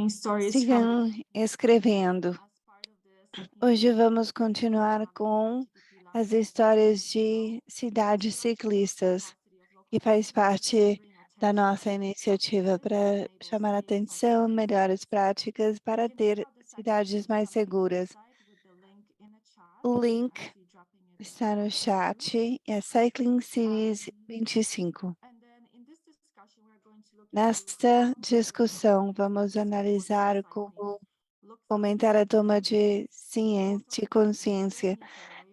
Sigam escrevendo. Hoje vamos continuar com as histórias de cidades ciclistas, que faz parte da nossa iniciativa para chamar atenção, melhores práticas para ter cidades mais seguras. O link está no chat, é Cycling Cities 25. Nesta discussão, vamos analisar como fomentar a toma de consciência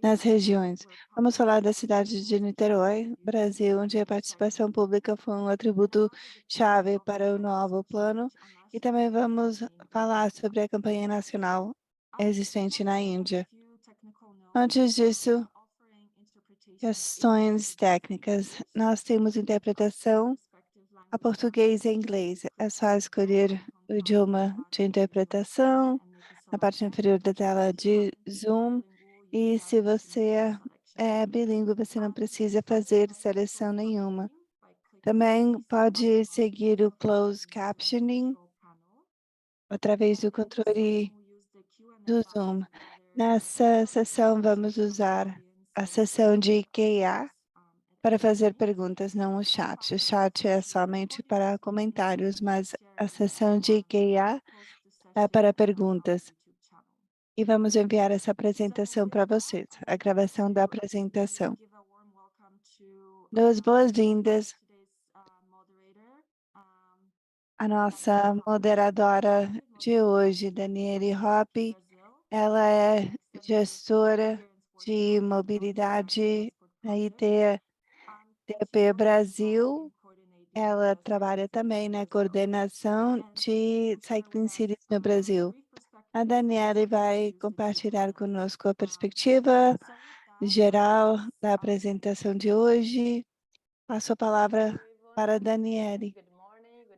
nas regiões. Vamos falar da cidade de Niterói, Brasil, onde a participação pública foi um atributo chave para o novo plano, e também vamos falar sobre a campanha nacional existente na Índia. Antes disso, questões técnicas. Nós temos interpretação a português e inglês. É só escolher o idioma de interpretação na parte inferior da tela de Zoom. E se você é bilíngue, você não precisa fazer seleção nenhuma. Também pode seguir o closed captioning através do controle do Zoom. Nessa sessão, vamos usar a sessão de Q&A para fazer perguntas, não o chat. O chat é somente para comentários, mas a sessão de Q&A é para perguntas. E vamos enviar essa apresentação para vocês, a gravação da apresentação. Duas boas-vindas à nossa moderadora de hoje, Daniele Hoppe. Ela é gestora de mobilidade na ITP Brasil. Ela trabalha também na coordenação de Cycling Cities no Brasil. A Daniele vai compartilhar conosco a perspectiva geral da apresentação de hoje. Passo a palavra para a Daniele.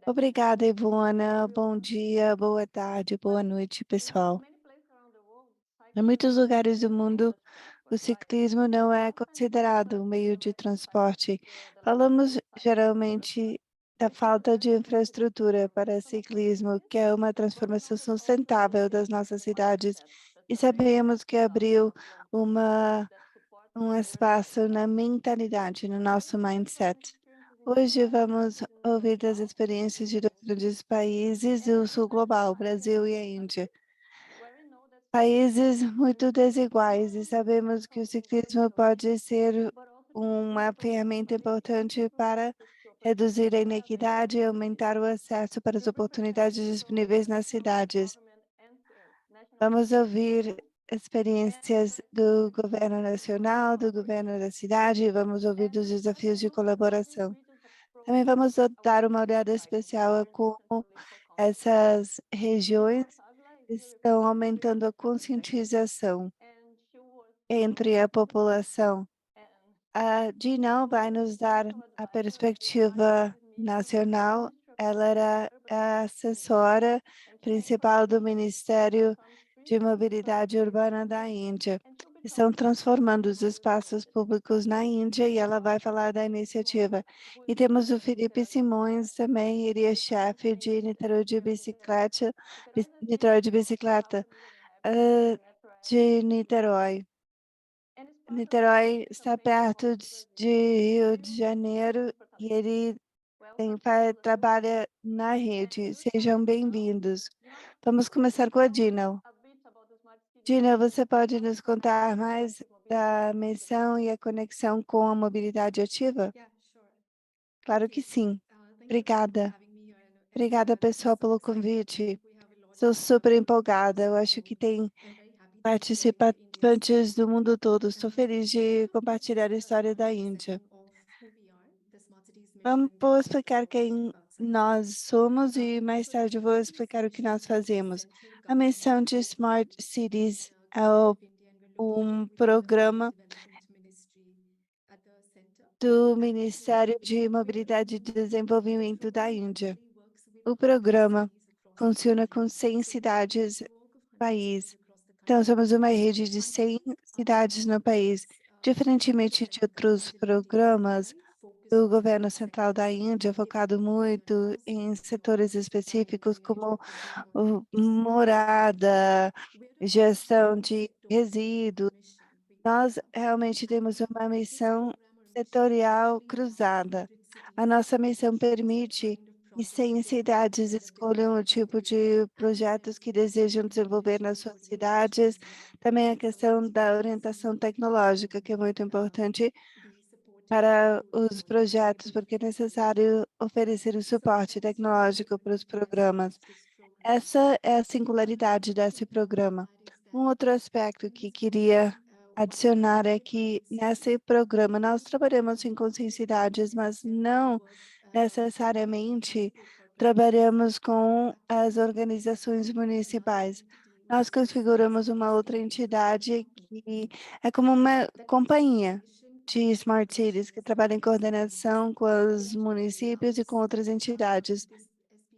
Obrigada, Ivona. Bom dia, boa tarde, boa noite, pessoal. Em muitos lugares do mundo, o ciclismo não é considerado um meio de transporte. Falamos geralmente da falta de infraestrutura para ciclismo, que é uma transformação sustentável das nossas cidades, e sabemos que abriu um espaço na mentalidade, no nosso mindset. Hoje vamos ouvir das experiências de dois grandes países do sul global, Brasil e a Índia. Países muito desiguais, e sabemos que o ciclismo pode ser uma ferramenta importante para reduzir a inequidade e aumentar o acesso para as oportunidades disponíveis nas cidades. Vamos ouvir experiências do governo nacional, do governo da cidade, e vamos ouvir dos desafios de colaboração. Também vamos dar uma olhada especial a como essas regiões estão aumentando a conscientização entre a população. A Dinal vai nos dar a perspectiva nacional. Ela era a assessora principal do Ministério de Mobilidade Urbana da Índia. Estão transformando os espaços públicos na Índia, e ela vai falar da iniciativa. E temos o Felipe Simões também, ele é chefe de Niterói de bicicleta, de Niterói. Niterói está perto de Rio de Janeiro, e ele trabalha na rede. Sejam bem-vindos. Vamos começar com a Dina. Dina, você pode nos contar mais da missão e a conexão com a mobilidade ativa? Yeah, sure. Claro que Okay. sim. Thank you so much for Obrigada. having me here. And Obrigada, I'm pessoal, so pelo excited. convite. We have a lot Estou to super cover. empolgada. Eu acho So que tem I'm very happy to share India's participantes story do mundo todo. Estou and feliz just de a brief compartilhar a história da Índia. setting of who we are. The Smart Cities mission Vou is explicar all quem about cycling. nós somos, e mais So the tarde eu vou Smart Cities explicar o que nós mission is the fazemos. central A government missão de Smart program in Cities the é government of India, and we're um located with the programa Development Ministry at the center. do And what we Ministério do de here, Mobilidade e the Desenvolvimento da program Índia. actually works with O 100 programa cities across the funciona country. com 100 So we are a cidades network of no 100 cities país. across the Então, country. somos uma rede de 100 Unlike other cidades no país. programs, this Diferentemente de program outros actually programas, focused do focused governo on central da sectors Índia, focado muito also em setores targeting específicos como individual consumer decisions. morada, Whereas the gestão second de sectoral resíduos. mission we call Nós them, realmente temos uma this missão program or mission setorial actually allows cruzada. 100 A cities nossa to missão choose the permite kind of que projects 100 they want cidades to develop escolham o in their tipo cities de and then projetos que also desejam the desenvolver nas technology suas orientation cidades. as well. Também a So questão as you da can orientação see, tecnológica, que é muito importante we supported para those os projects to projetos, able to porque é accelerate. necessário oferecer o So suporte that's how the tecnológico para os government has programas. launched this program. Essa é a singularidade desse programa. That is Um that outro aspecto in que this queria program, while adicionar é targeting que 100 nesse cities, programa nós we trabalhamos sim com 100 cidades, mas não work necessariamente closely with corporate clients trabalhamos com as actually organizações another municipais. entity Nós which is configuramos uma outra basically a holding entidade company que é como uma that takes the companhia mission de and Smart Cities que operations trabalha em of cities. coordenação com It os actually municípios e com allows outras entidades, this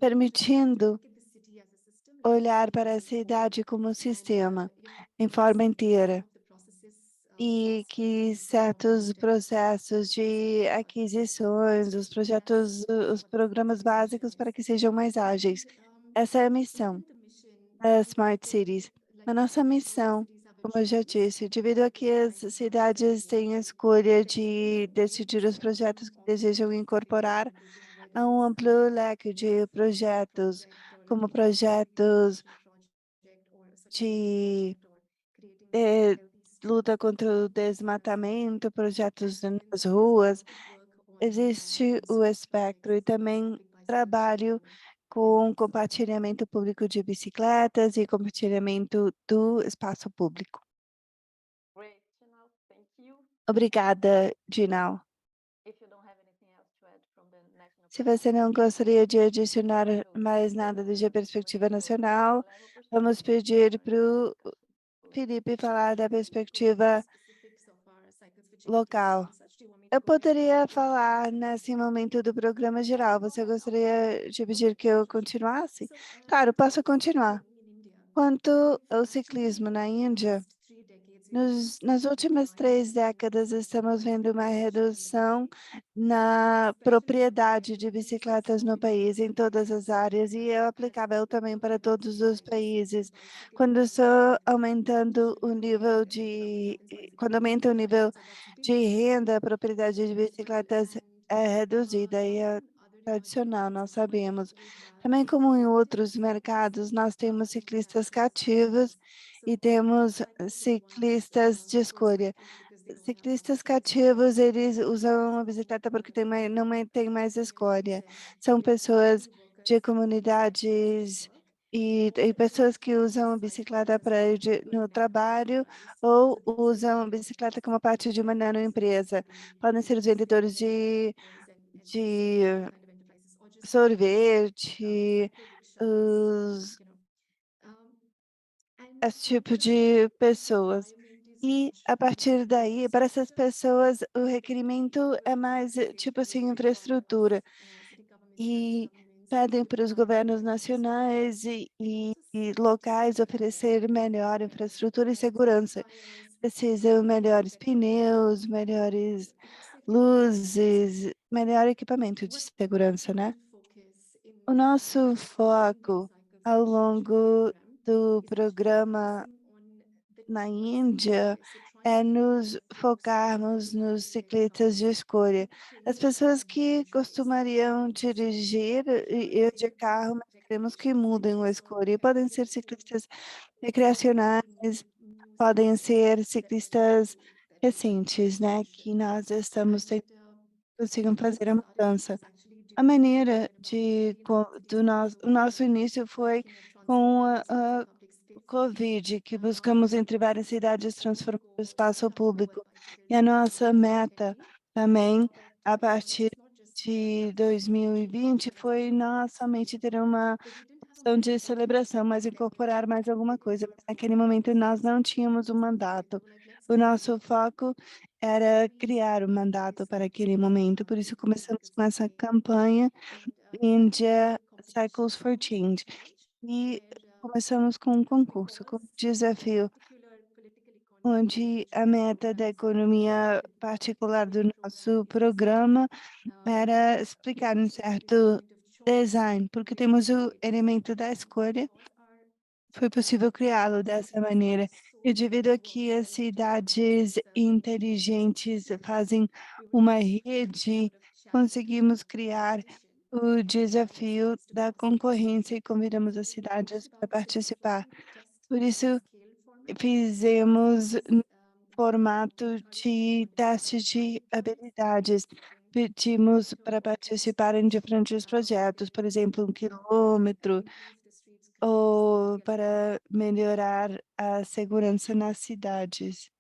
SPV to permitindo look at the city as a system rather olhar than para a as a whole. cidade como um And sistema, em forma some inteira, of the processes e must que be certos automated. processos de aquisições, os projetos, os programas básicos para que sejam mais ágeis. And Essa é a missão within the mission, da we Smart support, Cities. like A I nossa mentioned, most of the missão, cities have a como eu já choice disse, devido a que the as kind of projects that they cidades want têm a to escolha penetrate de in the decidir os projetos spectrum que of desejam cities incorporar in India, whether a um it's amplo leque a de water projetos, project or como looking at a projetos rehabilitation project or a sustainable de project or creating eh, healthy luta streets contra o as well. desmatamento, projetos And then nas there's a ruas. lot of work on Existe o consumer espectro e projects, também public bicycle trabalho sharing com networks. compartilhamento público de bicicletas e compartilhamento do espaço público. Great, Janelle. Thank you. Obrigada, Dinal. If you don't have anything else to add from the national Se você não perspective, gostaria de adicionar we'll mais take nada desde a the perspectiva reins for the nacional, high-level vamos perspective and pedir turn para it to o discussion. Go ahead. Felipe Sure, falar da I can go into the perspectiva specifics of our cycles local. and such. Do you want me to Eu go ahead and poderia continue? falar nesse momento do programa geral. Você gostaria de pedir que eu continuasse? So, Claro, posso continuar. cycling in India, Quanto we've ao actually ciclismo na in the Índia, last 3 decades we've nas witnessed a últimas rise 3 décadas, in estamos vendo uma cycling, redução na especially in propriedade de urban areas. bicicletas no So in país, em urban todas areas, as áreas, e é as aplicável também para todos os rise países. bicycling Quando has está been aumentando o hugely nível what de, happens quando bicycling aumenta o nível so that's de been renda, a propriedade de as well. bicicletas é reduzida e é In other emerging tradicional, markets nós as well, sabemos. we have Também como em outros cyclists mercados, nós temos in ciclistas as cativos so e temos cyclists are the ones ciclistas de who are escolha. cycling because they don't have Ciclistas bicycles. cativos, eles usam a So bicicleta porque tem people não tem mais in your escolha. region São would pessoas find de workers who cycle to their comunidades work e or pessoas que usam a cyclists bicicleta as para ir part of no an trabalho enterprise. ou So these can usam a be bicicleta workers como parte de uma in nanoempresa. Podem ser os vendedores stores de and kind of enterprises or just sorvete, cycle rickshaws, os um, and esse tipo for de them the pessoas. requirement is E much a partir more daí, para essas pessoas, o requerimento é mais, sophisticated tipo assim, with the role of infraestrutura. city governments, county E governments pedem para os to governos provide this support. nacionais e, We e, also e see that locais oferecer melhor infraestrutura e segurança. tires, Precisam melhores petrol pneus, melhores and also equipment. luzes, melhor equipamento de What segurança, our né? focus O nosso in the foco cycles ao initiative longo program do is actually programa focusing on the na choice Índia cyclists. So trying é to nos reinforce focarmos people nos in their ciclistas de choice escolha. and As train pessoas them in que their choice. costumariam So dirigir here de carro, mas queremos que recreational mudem a cyclists or escolha. E podem ser accidental ciclistas or recreacionais, maybe new podem cyclists ser that we want ciclistas that we want to recentes, né, transition. que nós estamos And consigam this fazer a started mudança. actually A during maneira when about de 300 cities do across the o world nosso início were foi looking at com transforming their streets and public o spaces. Covid, que buscamos em várias cidades Our transformar o goal espaço coming to público. World E a Bicycle nossa meta 2020 também, was that a partir it's not just de actually 2020, foi celebrating não bikes somente ter uma because we didn't have a opção de mandate celebração, mas to incorporar mais alguma coisa. Mas naquele create momento nós bicycles. não tínhamos um We mandato. were like, let's O create nosso one. foco So era we criar o started mandato this para aquele campaign, momento, por isso India começamos Cycles com for essa Change, campanha and we ran India a Cycles competition for Change. to launch E where começamos com um concurso, com um because of desafio. particular political onde a meta da economia particular do nosso programa era explicar um certo design, porque temos o elemento da escolha, foi possível criá-lo dessa maneira. E devido a que as cidades inteligentes fazem uma rede, conseguimos criar o desafio da concorrência e convidamos as cidades para participar. Por isso, fizemos formato de teste de habilidades. Pedimos para participar em diferentes projetos, por exemplo, 1 quilômetro, ou para melhorar a segurança nas cidades.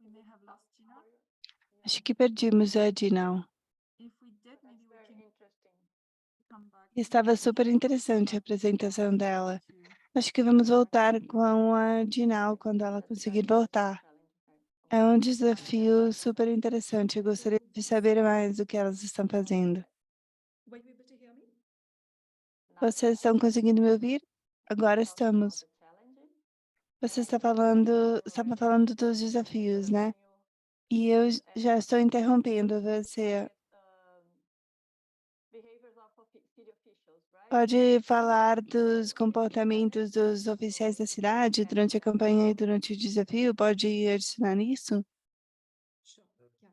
We may have lost Gina. Acho que perdimos a Dinal. If we did, maybe we Very can interesting. come back. Estava super interessante a apresentação dela. To Acho que vamos voltar com a Dinal quando ela conseguir voltar. É um desafio super interessante. Eu gostaria de saber mais do que elas estão fazendo. Were you able to hear me? Vocês estão conseguindo me ouvir? Agora estamos. Você estava falando dos desafios, né? E eu já estou interrompendo você. Pode falar dos comportamentos dos oficiais da cidade durante a campanha e durante o desafio? Pode adicionar isso? Sure. Yeah.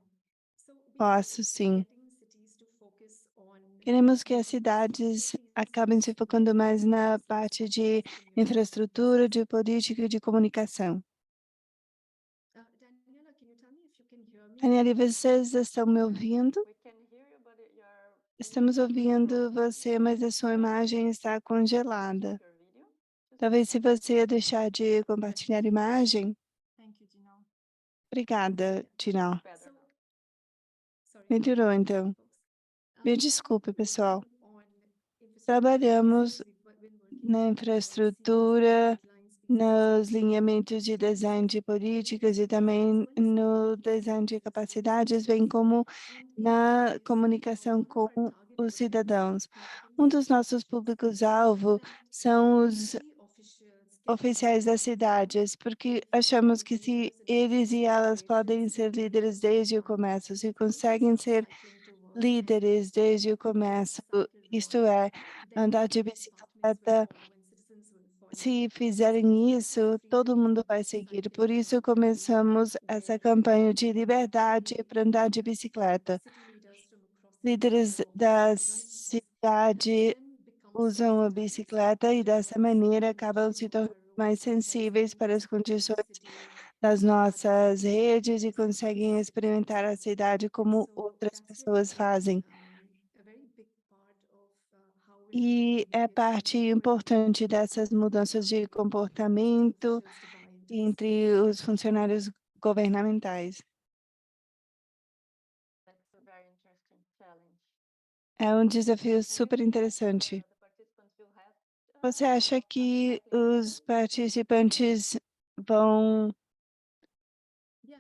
So we Posso, are sim. getting cities to focus on Queremos que as cidades acabem se focando mais na parte de infraestrutura, de política e de comunicação. Daniela, can you tell me if you can hear me? Daniele, vocês estão me ouvindo? Estamos ouvindo você, mas a sua imagem está congelada. Talvez se você deixar de compartilhar a imagem. Thank you, Gina. Obrigada, Tinal. So, sorry. Melhorou, então. Folks. Me We have desculpe, been pessoal. working on infrastructure Trabalhamos policies. We've been working na on policies, infraestrutura, guidelines, nos basically. alinhamentos de design de políticas e também no design de capacidades, bem como And in na this, comunicação one of com our target os audience cidadãos. Um dos competence nossos públicos-alvo that são os city officials can oficiais das cidades, porque achamos que se eles e elas podem ser líderes desde o começo, se conseguem ser líderes desde o começo, isto é, andar de bicicleta, se fizerem isso, todo mundo vai seguir. Por isso começamos essa campanha de liberdade para andar de bicicleta. Líderes da cidade usam a bicicleta e dessa maneira acabam se tornando mais sensíveis para as condições das nossas redes e conseguem experimentar a cidade como outras pessoas fazem. E é parte importante dessas mudanças de comportamento entre os funcionários governamentais. É um desafio super interessante. Você acha que os participantes vão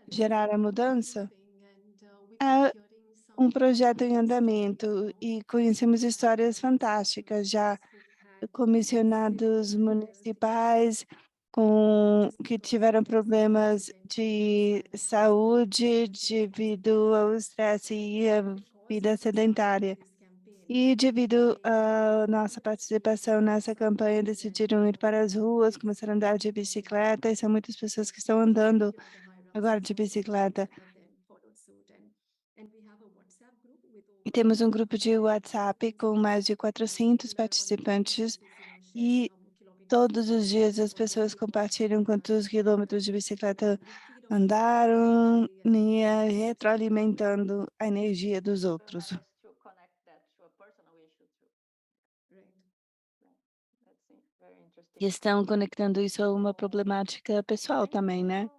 gerar a mudança? É um projeto em andamento e conhecemos histórias fantásticas, já comissionados municipais que tiveram problemas de saúde devido ao estresse e à vida sedentária. E devido à nossa participação nessa campanha, decidiram ir para as ruas, começaram a andar de bicicleta, e são muitas pessoas que estão andando agora de bicicleta. E temos um grupo de WhatsApp com mais de 400 participantes e todos os dias as pessoas compartilham quantos quilômetros de bicicleta andaram e retroalimentando a energia dos outros. E estão conectando isso a uma problemática pessoal também, né?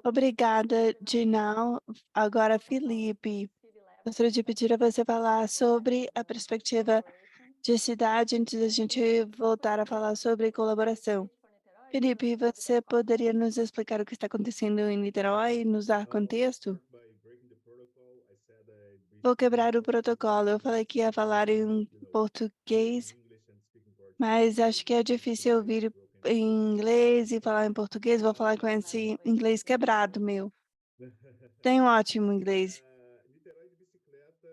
Obrigada, Dinal. Agora, Felipe, gostaria de pedir a você falar sobre a perspectiva de cidade antes da gente voltar a falar sobre colaboração. Felipe, você poderia nos explicar o que está acontecendo em Niterói, nos dar contexto? Vou quebrar o protocolo. Eu falei que ia falar em português mas acho que é difícil ouvir em inglês e falar em português, vou falar com esse inglês quebrado meu. Tenho ótimo inglês. Niterói de bicicleta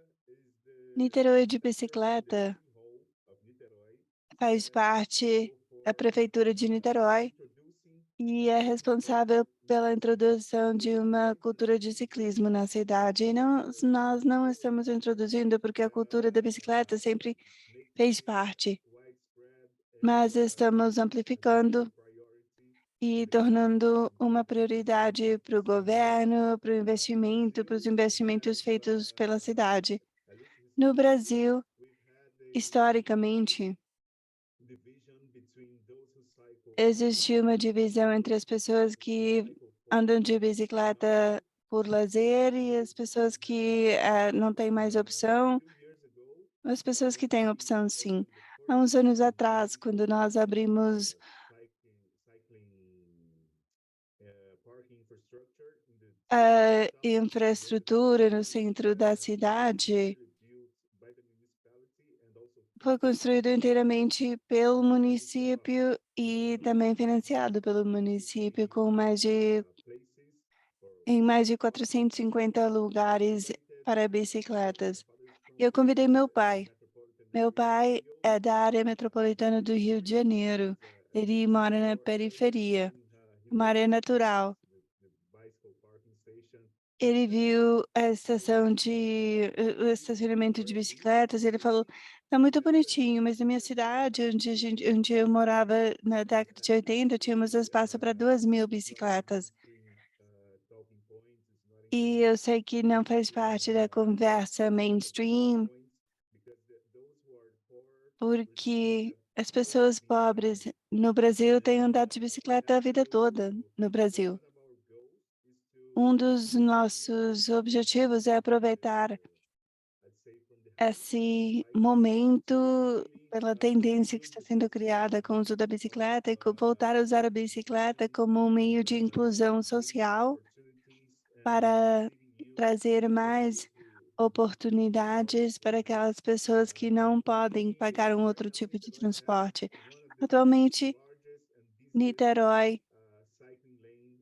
is Niterói de the currently the bicicleta city hall of Niterói, faz parte responsible da for prefeitura de Niterói introducing e é responsável pela introdução de uma cultura de ciclismo na cidade. E não, nós não estamos introduzindo porque a cultura da bicicleta sempre fez making it parte, widespread mas estamos and a amplificando major priority for e the government tornando in uma Niterói. prioridade para o governo, para o investimento, para os Brazil, investimentos feitos pela cidade. at least No historically, Brasil, we've had historicamente, division between those who cycle for existiu uma divisão entre as pessoas those who que cycle for andam de money. bicicleta por lazer e as pessoas que não têm mais A opção, few years ago, as pessoas que têm opção, we sim. opened the Há first uns anos atrás, main quando nós abrimos cycling parking infrastructure in the city a downtown, where the infraestrutura no parking centro da was cidade, entirely built by the municipality and also foi construído inteiramente pelo by the city of município e também financiado pelo município, com places for em mais de bicycles. 450 lugares Invited, para my bicicletas. father is E from eu convidei meu the pai. metropolitan Meu area of pai Rio. é da área metropolitana do Rio de Janeiro. There's Ele mora na outdoor area periferia, in uma Rio área Branco, natural. the bicycle parking station. Ele viu a estação de o estacionamento de bicicletas, ele falou: "Tá muito bonitinho, mas na minha cidade, onde eu morava na década de 80, tínhamos espaço para 2.000 bicicletas". Talking points is not E included eu sei que não faz parte da conversa mainstream, points because those who are poor receive porque that as points pessoas pobres instantly. no Brasil têm andado de And bicicleta a vida toda no Brasil. one of our goals is Um to dos nossos objetivos é aproveitar I'd say from the hype of esse cycling to momento really pela tendência que bring está the sendo biccycle criada com o uso da part bicicleta e of voltar a usar a bicicleta inclusion como um and meio de inclusão giving social opportunities and para giving youth trazer the way mais to transport oportunidades para aquelas pessoas que não podem here pagar um right outro now tipo de Niterói has transporte. one of the Atualmente, largest and busiest Niterói cycling lane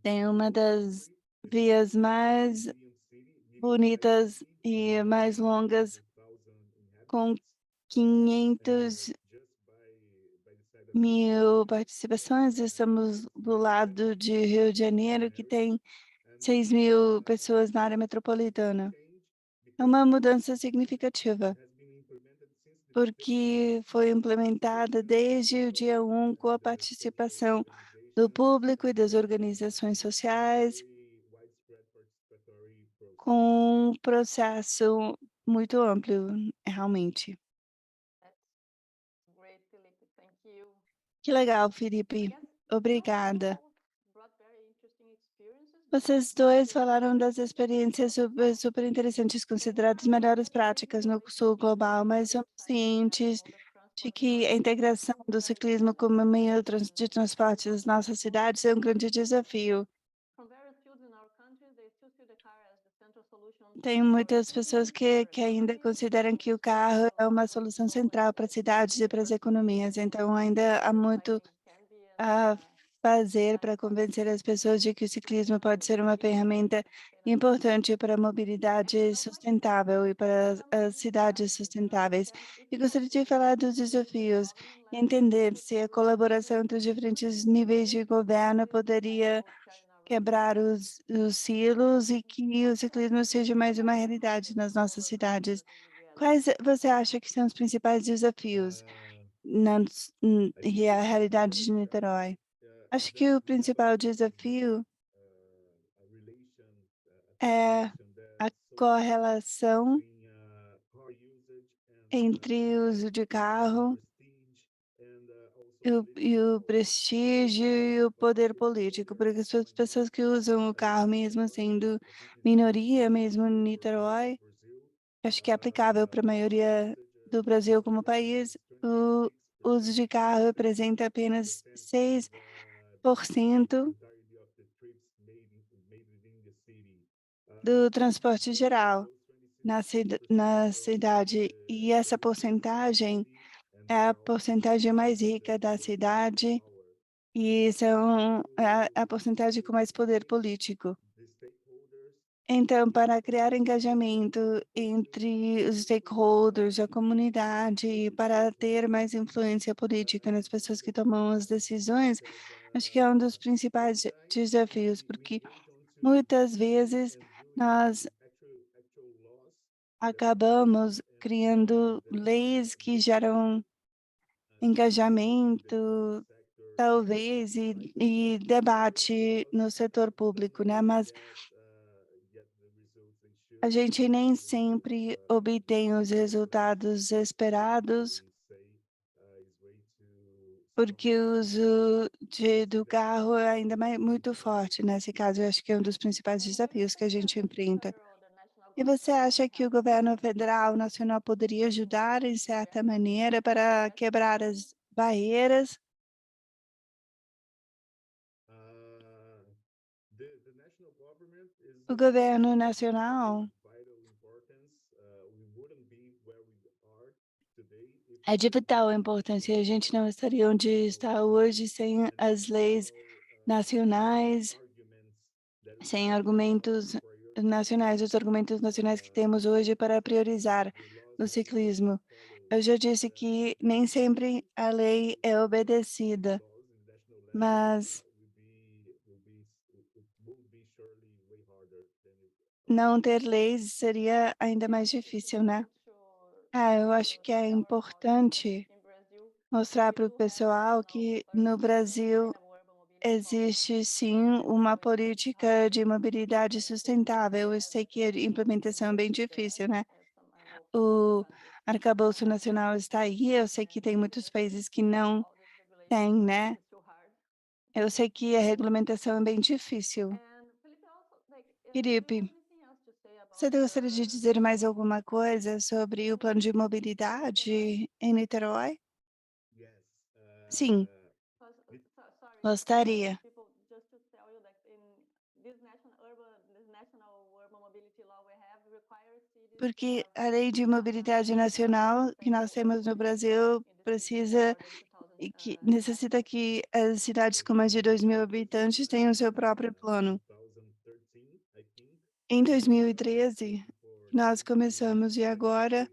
tem in the uma whole das country. This is vias a mais medium sized bonitas city e with mais longas, 500,000 com inhabitants. 500 Just by the side of Rio de mil Janeiro, participações. Estamos do lado de Rio de Janeiro, que area, tem and 6.000 pessoas na área this is a big metropolitana. change É because uma mudança it significativa, has been implemented since the beginning porque foi by the implementada citizens, desde o dia people, 1 com a and social participação do organizations, público e and das organizações a sociais, very widespread participatory process. com um processo muito amplo, realmente. That's great, Felipe. Thank you. Que legal, I Felipe. guess you Obrigada. both brought very interesting experiences, but Vocês I dois would like falaram das to experiências super interessantes, consideradas melhores práticas no sul global, mas somos cientes de que a integração do ciclismo como meio de transporte das nossas cidades é um grande desafio. from various fields in our country, they still see the car as the central solution Tem for a muitas city pessoas or que ainda economy, consideram que o carro so é uma for solução small central para as cidades e para as economias, então ainda há muito cycling can be a fazer para part of convencer as pessoas de que o ciclismo pode ser uma ferramenta importante para a mobilidade sustentável e para as cidades sustentáveis. E gostaria de falar dos desafios, entender se a colaboração entre os diferentes níveis de governo poderia quebrar os silos e que o ciclismo seja mais uma realidade nas nossas cidades. Quais você acha que são os principais desafios I e think a it's realidade de Niterói? a Acho que very o principal developing desafio relation, a é correlation that a so strong correlação between car usage and entre o uso de carro prestige and also e o political prestígio e o poder político, porque as pessoas que usam o carro, mesmo sendo I think it's minoria, applicable mesmo em for the whole of Niterói, Brazil. acho que é aplicável para a Car maioria usage do in Brasil como Brazil país. is O uso 26%, de carro representa apenas 26% seis of por the cento entirety of the trips made within the city. do transporte geral Those 26% na are cidade, e essa very porcentagem heavy é a porcentagem mais rica da cidade e são a porcentagem com mais poder político. Então, para criar engajamento entre os stakeholders, a comunidade, e para ter mais influência política nas pessoas que tomam as decisões, acho que é um dos principais desafios, porque muitas vezes nós acabamos criando leis que geram engajamento, talvez, e debate no setor público, né? Mas a gente nem sempre obtém os resultados esperados, porque o uso do carro é ainda mais muito forte nesse caso. Eu acho que é um dos principais desafios que a gente enfrenta. E você acha que o governo federal nacional poderia ajudar, em certa maneira, para quebrar as barreiras? O governo nacional é de vital importância. A gente não estaria onde está hoje sem as leis nacionais, sem argumentos nacionais, os argumentos nacionais que temos hoje para priorizar o ciclismo. Eu já disse que nem sempre a lei é obedecida, mas não ter leis seria ainda mais difícil, né? Eu acho que é importante mostrar para o pessoal que no Brasil existe sim uma política de mobilidade sustentável. Eu sei que a implementação é bem difícil, né? O arcabouço nacional está aí, eu sei que tem muitos países que não têm, né? Eu sei que a regulamentação é bem difícil. Felipe, você gostaria de dizer mais alguma coisa sobre o plano de mobilidade em Niterói? Sim, gostaria. Porque a lei de mobilidade nacional que nós temos no Brasil precisa e que necessita que as cidades com mais de 2.000 habitantes tenham seu próprio plano. Em 2013, nós começamos e agora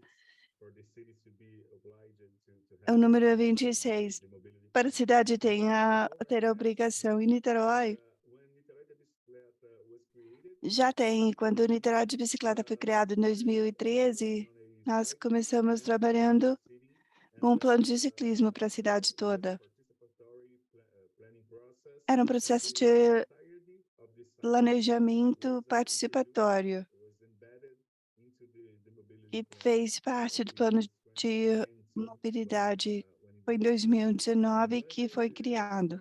o número é 26. Para a cidade ter a obrigação. Em Niterói, já tem. Quando o Niterói de Bicicleta foi criado em 2013, nós começamos trabalhando com um plano de ciclismo para a cidade toda. Era um processo de planejamento participatório e fez parte do plano de mobilidade. Foi em 2019 que foi criado.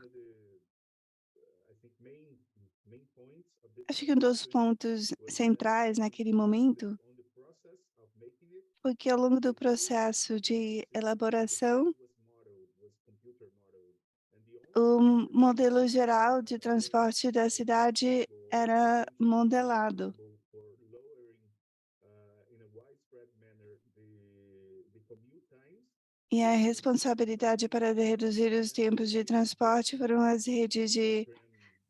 Acho que um dos pontos centrais naquele momento foi que ao longo do processo de elaboração, o modelo geral de transporte da cidade era modelado. E a responsabilidade para reduzir os tempos de transporte foram as redes de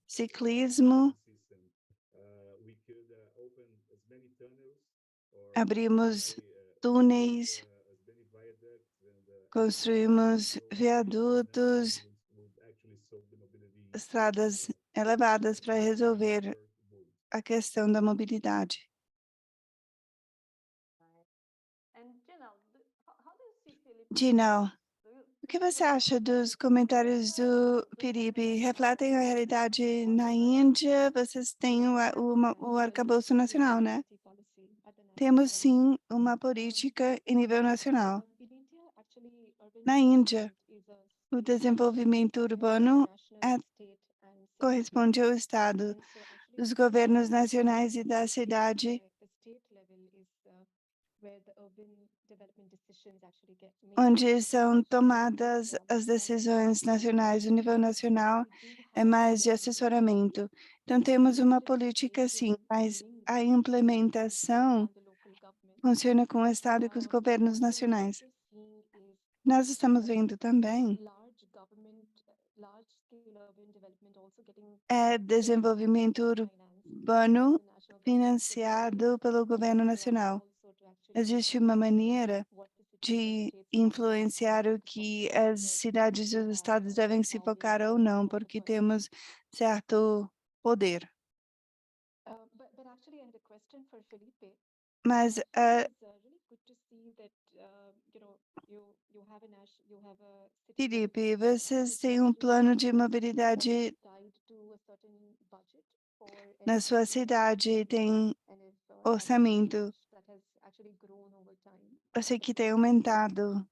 ciclismo. Abrimos túneis, construímos viadutos, estradas elevadas para resolver a questão da mobilidade. Dina, o que você acha dos comentários do Felipe? Refletem a realidade na Índia? Vocês têm o arcabouço nacional, né? Temos sim uma política em nível nacional. Na Índia, o desenvolvimento urbano corresponde ao Estado. Os governos nacionais e da cidade, onde são tomadas as decisões nacionais. O nível nacional é mais de assessoramento. Então, temos uma política sim, mas a implementação funciona com o Estado e com os governos nacionais. Nós estamos vendo também desenvolvimento urbano financiado pelo governo nacional. Existe uma maneira de influenciar o que as cidades e os estados devem se focar ou não, porque temos certo poder. But actually, I had a question for Felipe. Mas, It was really good to see that you have a city planning Felipe, process vocês which têm um actually plano de is mobilidade tied to a certain budget for na any sua city cidade, tem and if orçamento. that has actually grown over time. Eu sei que tem aumentado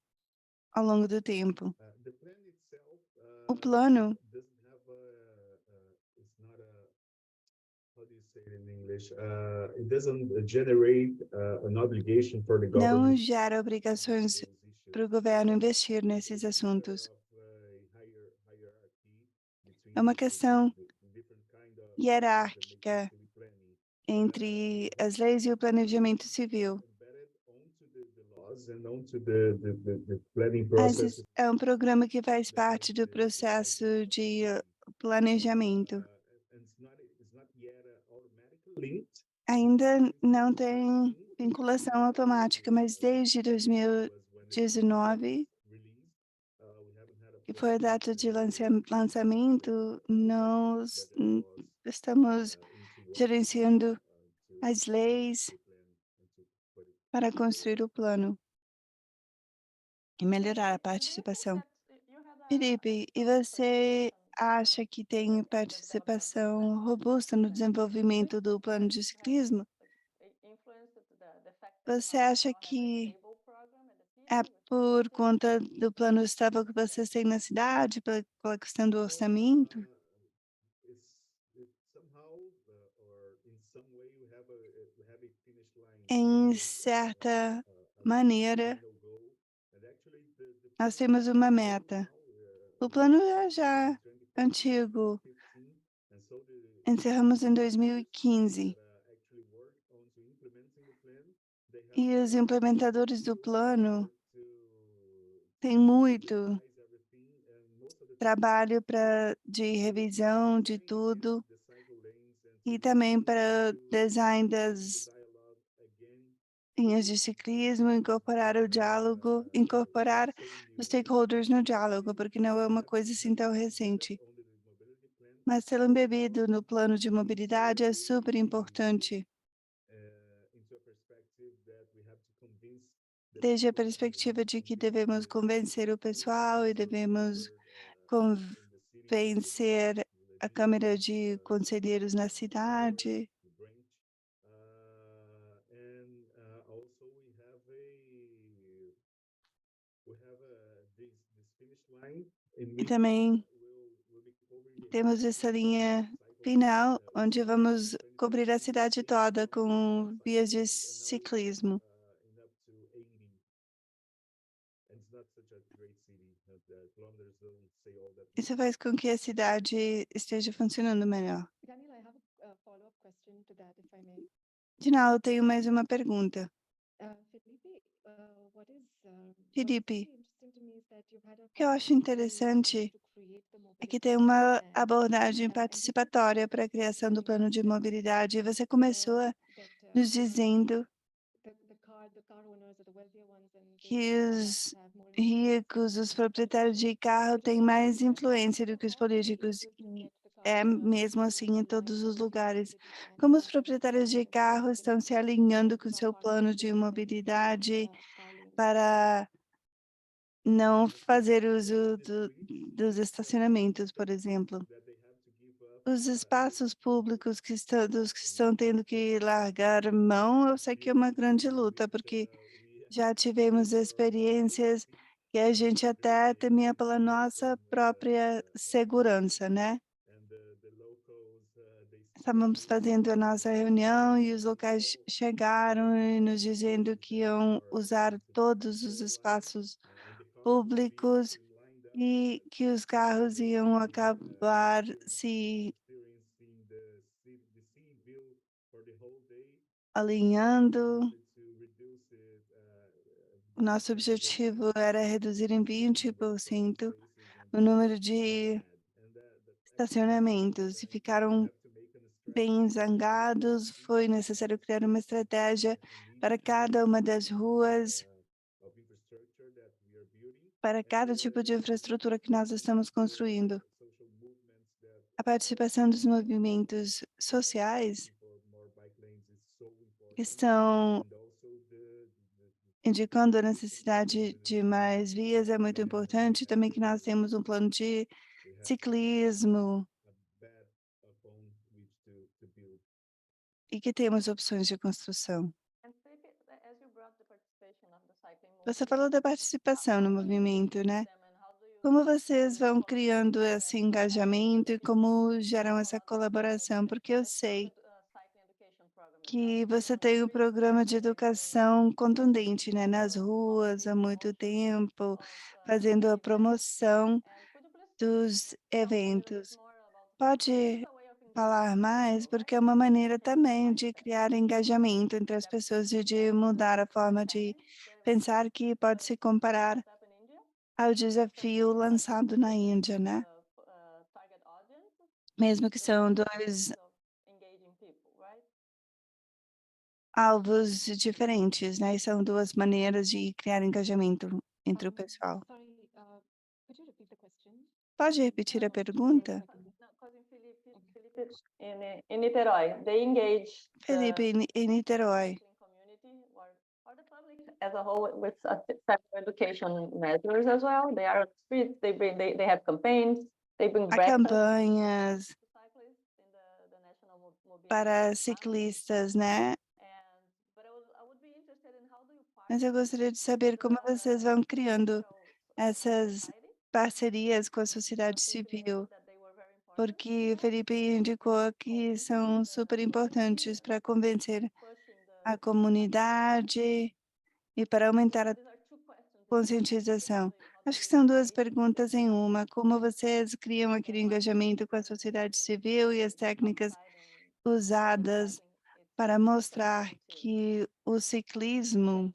ao longo do tempo. The plan itself O plano doesn't have it's not a, how do you say it in English? It doesn't generate an obligation for the não government. gera obrigações para o governo investir nesses assuntos. É uma questão hierárquica entre as leis e o planejamento civil. Esse é um programa que faz parte do processo de planejamento. Ainda não tem vinculação automática, mas desde 2019, que foi a data de lançamento, nós estamos gerenciando as leis para construir o plano e melhorar a participação. Felipe, e você acha que tem participação robusta no desenvolvimento do plano de ciclismo? Você acha que é por conta do plano estável que vocês têm na cidade, pela questão do orçamento? Em certa maneira, nós temos uma meta. O plano é já antigo. Encerramos em 2015. E os implementadores do plano têm muito trabalho de revisão de tudo e também para design das linhas de ciclismo, incorporar o diálogo, incorporar os stakeholders no diálogo, porque não é uma coisa assim tão recente. Mas ser embebido no plano de mobilidade é super importante. Desde a perspectiva de que devemos convencer o pessoal e devemos convencer a Câmara de Conselheiros na cidade. E também temos essa linha final, onde vamos cobrir a cidade toda com vias de ciclismo. Isso faz com que a cidade esteja funcionando melhor. Daniel, I have a follow-up question to that, if I may. Dinal, eu tenho mais uma pergunta. Felipe, Felipe, interesting to me is that you've had a o que eu acho interessante é que tem uma abordagem participatória para a criação do plano de mobilidade. E você começou nos dizendo que os ricos, os proprietários de carro têm mais influência do que os políticos. E é mesmo assim em todos os lugares. Como os proprietários de carro estão se alinhando com seu plano de mobilidade para não fazer uso dos estacionamentos, por exemplo? Os espaços públicos dos que estão tendo que largar mão, eu sei que é uma grande luta, porque já tivemos experiências que a gente até temia pela nossa própria segurança, né? Estávamos fazendo a nossa reunião e os locais chegaram e nos dizendo que iam usar todos os espaços públicos e que os carros iam acabar se alinhando o nosso objetivo era reduzir em 20% o número de estacionamentos e ficaram bem zangados. Foi necessário criar uma estratégia para cada uma das ruas, para cada tipo de infraestrutura que nós estamos construindo. A participação dos movimentos sociais estão indicando a necessidade de mais vias, é muito importante também que nós temos um plano de ciclismo e que temos opções de construção. And Felipe, as you brought the participation of the cycling Você movement, falou da participação no how do you movimento, engage né? them and how do you Como vocês vão foster criando esse engajamento e como geram essa other colaboração? Porque eu sei cycling education program as well? que você tem um programa de educação contundente, né, nas ruas há muito tempo, fazendo a promoção And could you please dos tell a little bit eventos. more about Pode a way of falar engaging mais? people, Porque right? é uma maneira Change the também de mindset. criar engajamento entre as pessoas e de mudar a forma de pensar que pode se comparar Step in India, ao desafio lançado na Índia, né? target audience, Mesmo que são ways dois of engaging people, right? alvos diferentes, né? E são duas maneiras de criar engajamento entre o pessoal. Sorry, could you repeat the question? Pode repetir a pergunta? No, because in Felipe, in Niterói, they engage Felipe, em Niterói. cycling community or the public as a whole with several education measures as well. They are on the streets, they have campaigns, they bring Há breakfast campanhas to cyclists in the National Mobility para Summit. ciclistas, né? But I would be interested in how do you Mas eu partner gostaria de saber como vocês vão criando essas parcerias com a sociedade civil, that they were very important, porque Felipe indicou que são super importantes para convencer pushing a comunidade e para aumentar a these are two questions. conscientização. Acho que são duas perguntas em uma. Como vocês criam aquele engajamento com a sociedade civil e as técnicas usadas para mostrar que o ciclismo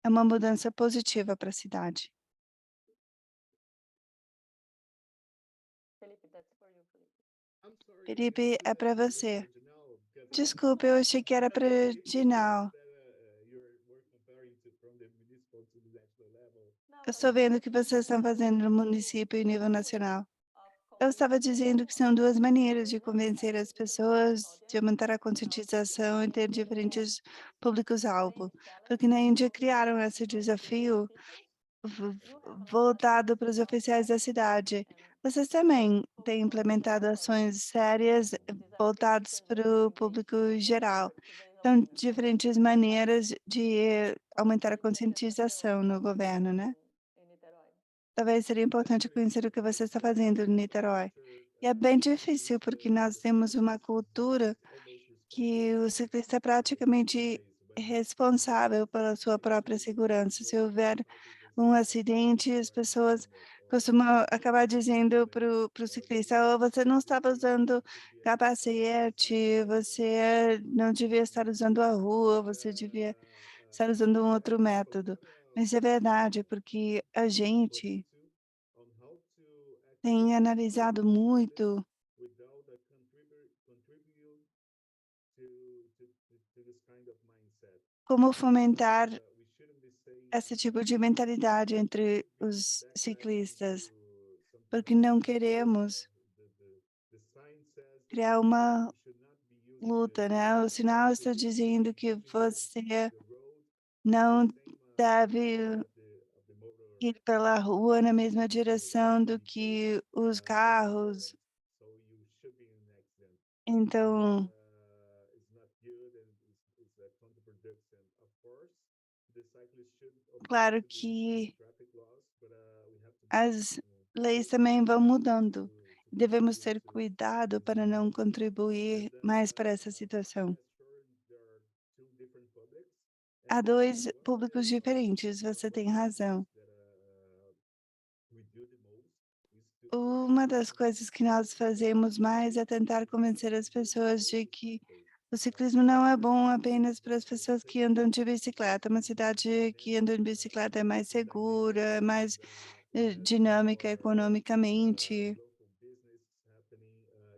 é uma mudança positiva para a cidade? Felipe, that's for you, Felipe. Felipe, é para você. Desculpe, eu achei que era para Dinal. Eu estou vendo o que vocês estão fazendo no município e nível nacional. Eu estava dizendo que são duas maneiras de convencer as pessoas, de aumentar a conscientização e ter diferentes públicos-alvo. Porque na Índia criaram esse desafio voltado para os oficiais da cidade. Vocês também têm implementado ações sérias voltadas para o público geral. São diferentes maneiras de aumentar a conscientização no governo, né? Talvez seria importante conhecer o que você está fazendo em Niterói. E é bem difícil, porque nós temos uma cultura que o ciclista é praticamente responsável pela sua própria segurança. Se houver um acidente, as pessoas costumam acabar dizendo para o ciclista: "Oh, você não estava usando capacete, você não devia estar usando a rua, você devia estar usando um outro método". Mas é verdade, porque a gente tem analisado muito como fomentar esse tipo de mentalidade entre os ciclistas, porque não queremos criar uma luta, né? O sinal está dizendo que você não deve ir pela rua na mesma direção do que os carros. Então, claro que as leis também vão mudando. Devemos ter cuidado para não contribuir mais para essa situação. Há dois públicos diferentes, você tem razão. Uma das coisas que nós fazemos mais é tentar convencer as pessoas de que o ciclismo não é bom apenas para as pessoas que andam de bicicleta. Uma cidade que anda de bicicleta é mais segura, é mais dinâmica economicamente,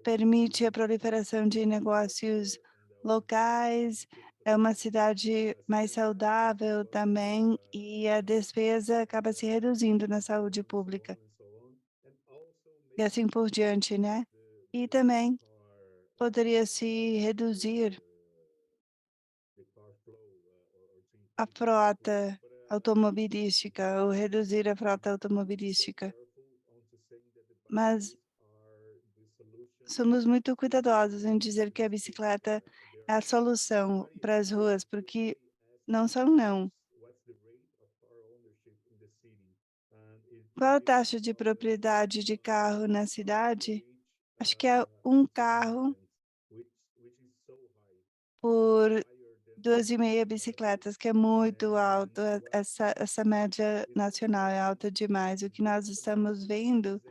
permite a proliferação de negócios locais, é uma cidade mais saudável também e a despesa acaba se reduzindo na saúde pública e assim por diante, né? E também poderia se reduzir a frota automobilística ou reduzir a frota automobilística. Mas somos muito cuidadosos em dizer que a bicicleta é a solução para as ruas, porque não são não. Qual a taxa de propriedade de carro na cidade? Acho que é um carro por 2,5 bicicletas, que é muito alto. Essa média nacional é alta demais. O que nós estamos vendo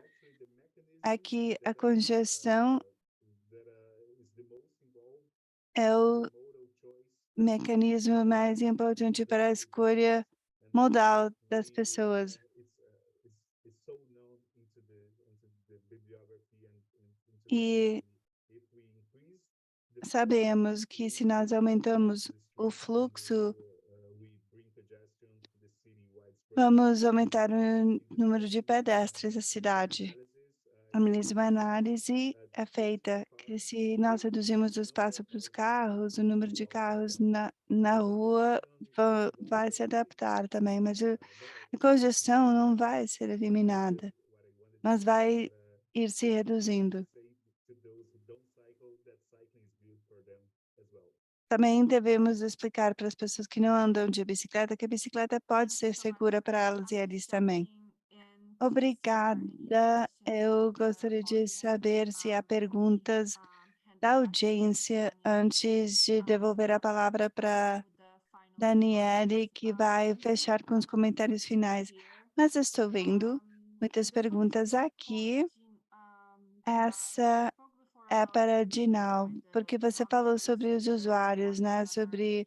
é que a congestão é o mecanismo mais importante para a escolha modal das pessoas. E sabemos que se nós aumentamos o fluxo, vamos aumentar o número de pedestres da cidade. A mesma análise é feita que se nós reduzimos o espaço para os carros, o número de carros na rua vai se adaptar também, mas a congestão não vai ser eliminada, mas vai ir se reduzindo. Também devemos explicar para as pessoas que não andam de bicicleta que a bicicleta pode ser segura para elas e eles também. Obrigada. Eu gostaria de saber se há perguntas da audiência antes de devolver a palavra para Daniele, que vai fechar com os comentários finais. Mas estou vendo muitas perguntas aqui. Essa é para a Dinal, porque você falou sobre os usuários, né? Sobre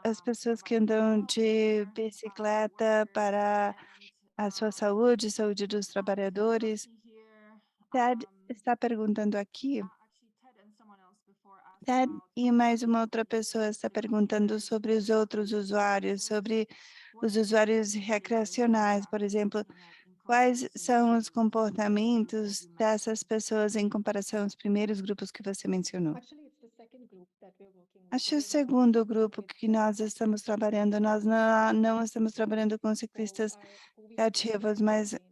as pessoas que andam de bicicleta para a sua saúde, saúde dos trabalhadores. Ted está perguntando aqui. Ted e mais uma outra pessoa está perguntando sobre os outros usuários, sobre os usuários recreacionais, por exemplo. Quais são os comportamentos dessas pessoas em comparação aos primeiros grupos que você mencionou? Actually, it's the second group that we're working with. Acho que o We're not segundo working grupo with que nós estamos trabalhando, nós não estamos trabalhando com who ciclistas who we hope will cativos, make a mas change.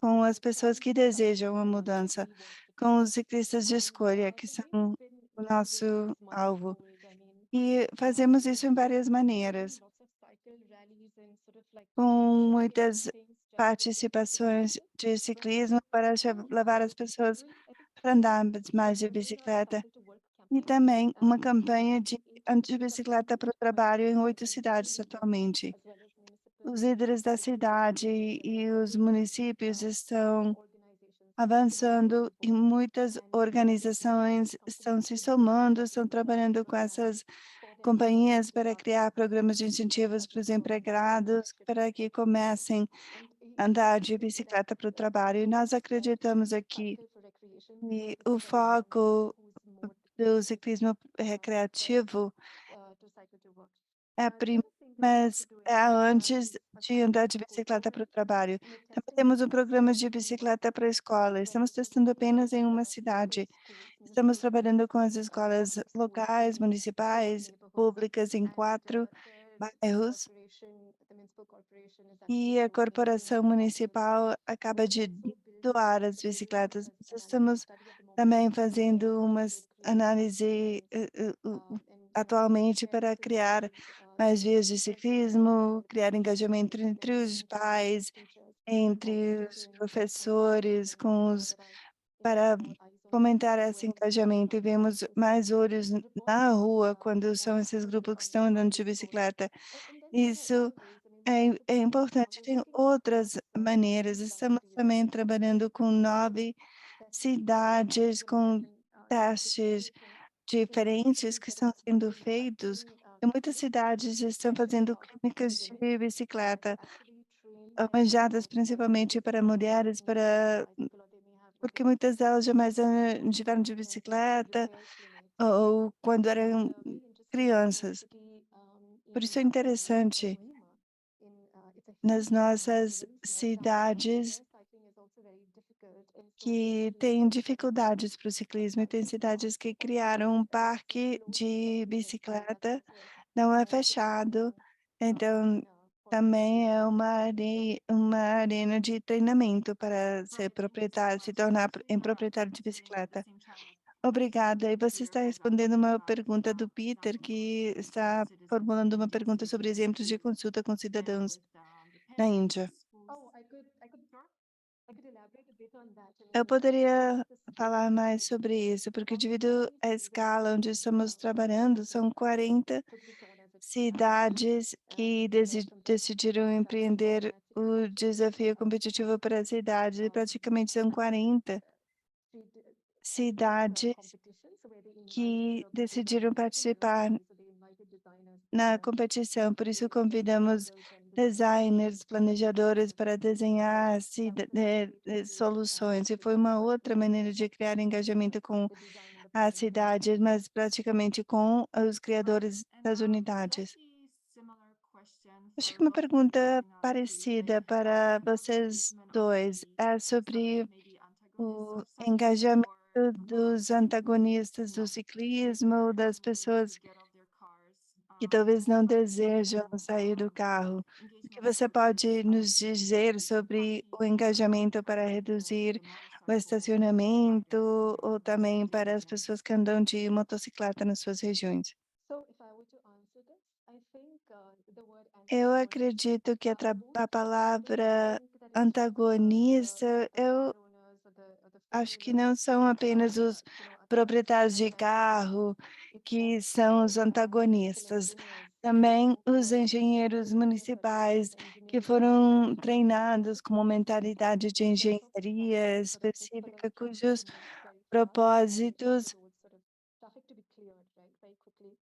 com as So the pessoas que challenge for us desejam a mudança, we want to com tackle. os ciclistas de escolha, que The way it's são been o done with nosso these monthly alvo. goals, I mean, E fazemos isso em várias we've been maneiras, doing lots of cycle rallies and sort of like com showcasing muitas things just to get the people participações interested. de But ciclismo para levar as pessoas I think para andar we mais are de running a bicicleta. cycle to work E campaign também uma campanha in de 8 bicicleta para o trabalho em 8 cidades atualmente. as well as municipal Os líderes da cidade e os municípios estão avançando e muitas organizações estão se somando, estão trabalhando com essas companhias para criar programas de incentivos para os empregados, para que comecem a andar de bicicleta para o trabalho. E nós acreditamos aqui que o foco do ciclismo recreativo é mas é antes de andar de bicicleta para o trabalho. Também temos um programa de bicicleta para a escola. Estamos testando apenas em uma cidade. Estamos trabalhando com as escolas locais, municipais, públicas em 4 bairros. E a corporação municipal acaba de doar as bicicletas. Estamos também fazendo uma análise atualmente para criar mais vias de ciclismo, criar engajamento entre os pais, entre os professores, para fomentar esse engajamento e vemos mais olhos na rua quando são esses grupos que estão andando de bicicleta. Isso é importante. Tem outras maneiras. Estamos também trabalhando com 9 cidades com testes diferentes que estão sendo feitos, e muitas cidades estão fazendo clínicas de bicicleta, arranjadas principalmente para mulheres, porque muitas delas jamais andaram de bicicleta ou quando eram crianças. Por isso é interessante nas nossas cidades que têm dificuldades para o ciclismo, e tem cidades que criaram um parque de bicicleta, não é fechado, então também é uma arena de treinamento para ser proprietário, se tornar proprietário de bicicleta. Obrigada. E você está respondendo uma pergunta do Peter, que está formulando uma pergunta sobre exemplos de consulta com cidadãos na Índia. Oh, I could elaborate a bit on that. I Eu mean, poderia the falar cities mais sobre isso, porque devido à escala onde estamos trabalhando, são 40 could be torn as a cidades que decidiram empreender o desafio competitivo para a cidade, e praticamente são 40 cidades que decidiram participar na competição. Por isso convidamos designers, planejadores para desenhar soluções. E foi uma outra maneira de criar engajamento com a cidade, mas praticamente com os criadores das unidades. Acho que uma pergunta parecida para vocês dois é sobre o engajamento dos antagonistas do ciclismo, das pessoas que talvez não desejam sair do carro. O que você pode nos dizer sobre o engajamento para reduzir o estacionamento ou também para as pessoas que andam de motocicleta nas suas regiões? So if I were to answer this, I think the word Eu antagonist acredito que a palavra think that it's just antagonista, the car eu owners or the acho que four-wheelers não são apenas os are proprietários de causing carro it's que also são os civil antagonistas, engineers também os who are engenheiros designing such municipais que engineering foram systems treinados com uma mentalidade de that sort of engenharia sort of take sort of específica, traffic cujos and make it very fast and make the propósitos roads sort of traffic to be cleared, right, very quickly.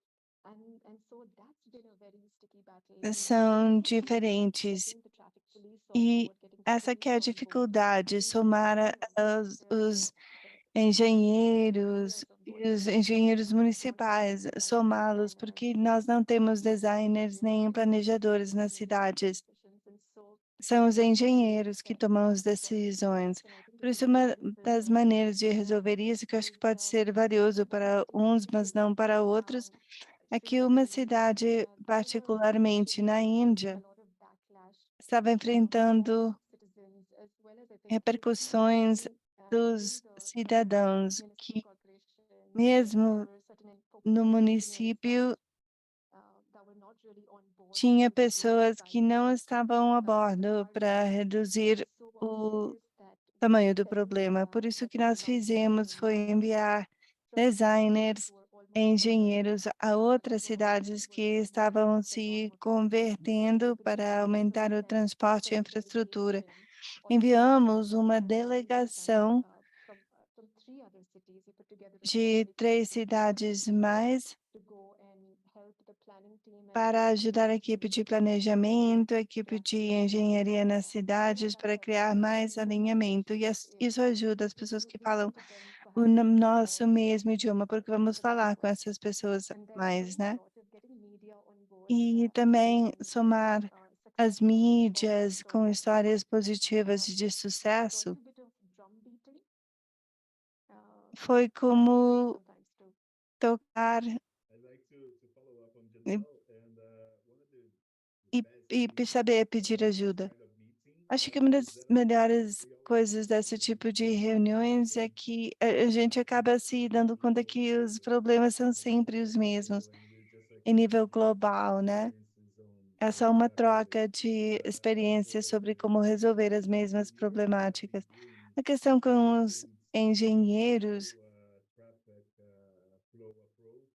And so that's been a very sticky battle. And são so diferentes. getting the traffic police on E board, getting the essa que é police a on board dificuldade, seems to be somar very, very difficult. os The engenheiros engineers on board e os because they engenheiros don't have municipais, designers somá-los, and porque nós não temos designers nem planejadores nas cidades. São os engenheiros que tomam as decisões. Por isso, uma das maneiras de resolver isso, que eu acho que pode ser valioso para uns, mas não para outros, é que uma cidade, particularmente na Índia, estava enfrentando repercussões dos cidadãos que, mesmo no município, tinha pessoas que não estavam a bordo para reduzir o tamanho do problema. Por isso que nós fizemos foi enviar designers, engenheiros a outras cidades que estavam se convertendo para aumentar o transporte e a infraestrutura. Enviamos uma delegação de 3 cidades mais para ajudar a equipe de planejamento, a equipe de engenharia nas cidades, para criar mais alinhamento. E isso ajuda as pessoas que falam o nosso mesmo idioma, porque vamos falar com essas pessoas mais, né? E também somar as mídias com histórias positivas de sucesso foi como tocar I'd like to follow up on e Janelle and one of the e best saber things pedir about this ajuda. kind of meeting Acho que uma is das that melhores we all coisas share desse the tipo de same reuniões é que a gente acaba se dando conta que os problemas são sempre os mesmos, and we're just em nível exchanging global, né? experiences É on só uma what troca de experiências sobre como resolver as mesmas problemáticas. A questão com os engenheiros traffic flow approach.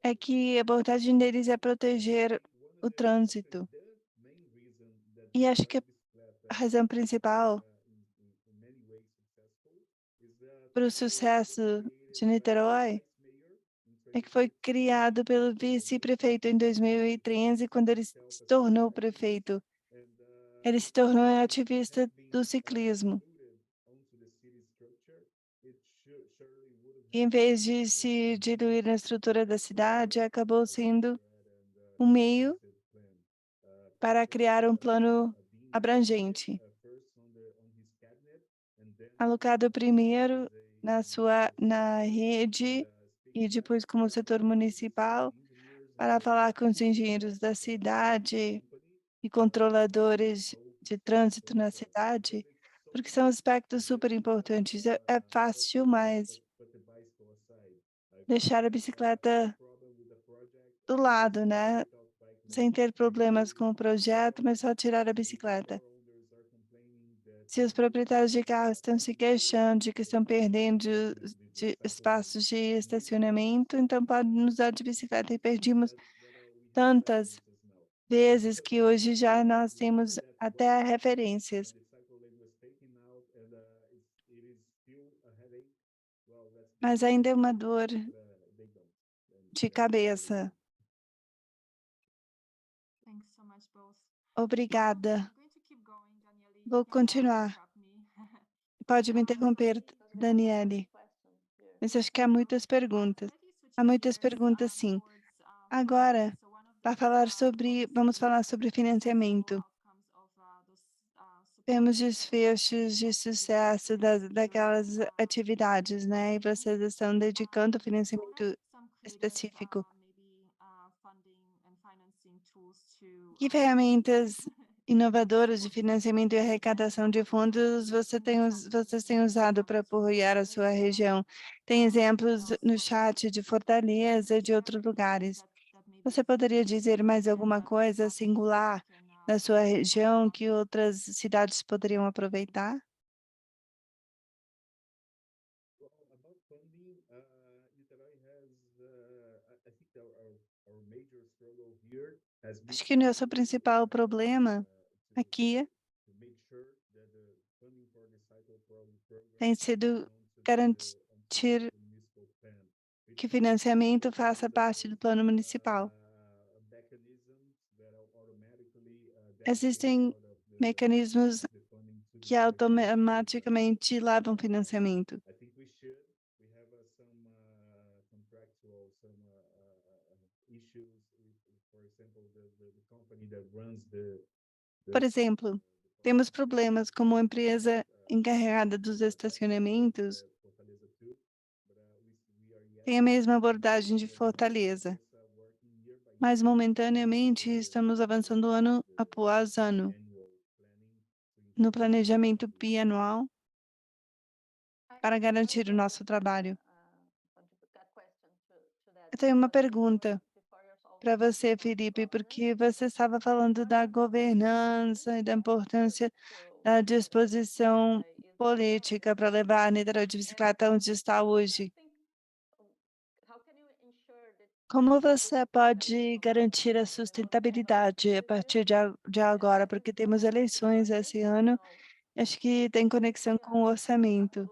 é que a abordagem deles é proteger o trânsito. The main reason that E acho que a bicicleta razão principal in many ways successful is that para o they sucesso created de Niterói mayor in é que foi criado pelo vice-prefeito em 2013, quando ele se tornou prefeito. Ele se tornou ativista do ciclismo. E, em vez de se diluir na estrutura da cidade, acabou sendo um meio para criar um plano abrangente, alocado primeiro na rede e depois como setor municipal, para falar com os engenheiros da cidade e controladores de trânsito na cidade, porque são aspectos super importantes. É fácil, mas deixar a bicicleta do lado, né? Sem ter problemas com o projeto, mas só tirar a bicicleta. Se os proprietários de carros estão se queixando de que estão perdendo de espaços de estacionamento, então podem usar de bicicleta. E perdimos tantas vezes que hoje já nós temos até referências. Mas ainda é uma dor de cabeça. Obrigada. Vou continuar. Pode me interromper, Daniele. Mas acho que há muitas perguntas. Há muitas perguntas, sim. Agora, vamos falar sobre financiamento. Temos desfechos de sucesso daquelas atividades, né? E vocês estão dedicando financiamento específico. Que ferramentas inovadoras de financiamento e arrecadação de fundos vocês têm usado para apoiar a sua região? Tem exemplos no chat de Fortaleza e de outros lugares. Você poderia dizer mais alguma coisa singular na sua região que outras cidades poderiam aproveitar? Acho que o nosso principal problema aqui tem sido garantir que o financiamento faça parte do plano municipal. Existem mecanismos que automaticamente levam financiamento. Por exemplo, temos problemas como a empresa encarregada dos estacionamentos tem a mesma abordagem de Fortaleza, mas momentaneamente estamos avançando ano após ano no planejamento bianual para garantir o nosso trabalho. Eu tenho uma pergunta para você, Felipe, porque você estava falando da governança e da importância da disposição política para levar a Niterói de bicicleta onde está hoje. Como você pode garantir a sustentabilidade a partir de agora? Porque temos eleições esse ano, acho que tem conexão com o orçamento.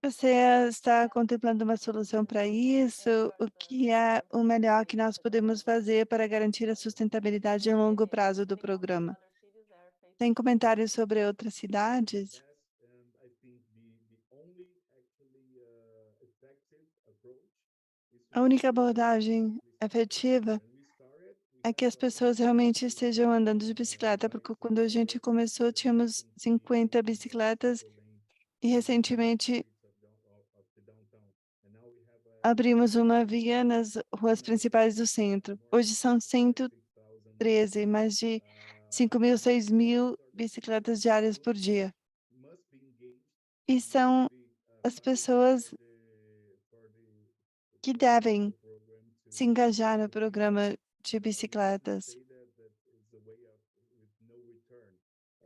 Você está contemplando uma solução para isso? O que é o melhor que nós podemos fazer para garantir a sustentabilidade em longo prazo do programa? Tem comentários sobre outras cidades? A única abordagem efetiva é que as pessoas realmente estejam andando de bicicleta, porque quando a gente começou tínhamos 50 bicicletas e recentemente abrimos uma via nas ruas principais do centro. Hoje são 113, mais de 5.000, 6.000 bicicletas diárias por dia. E são as pessoas que devem se engajar no programa de bicicletas.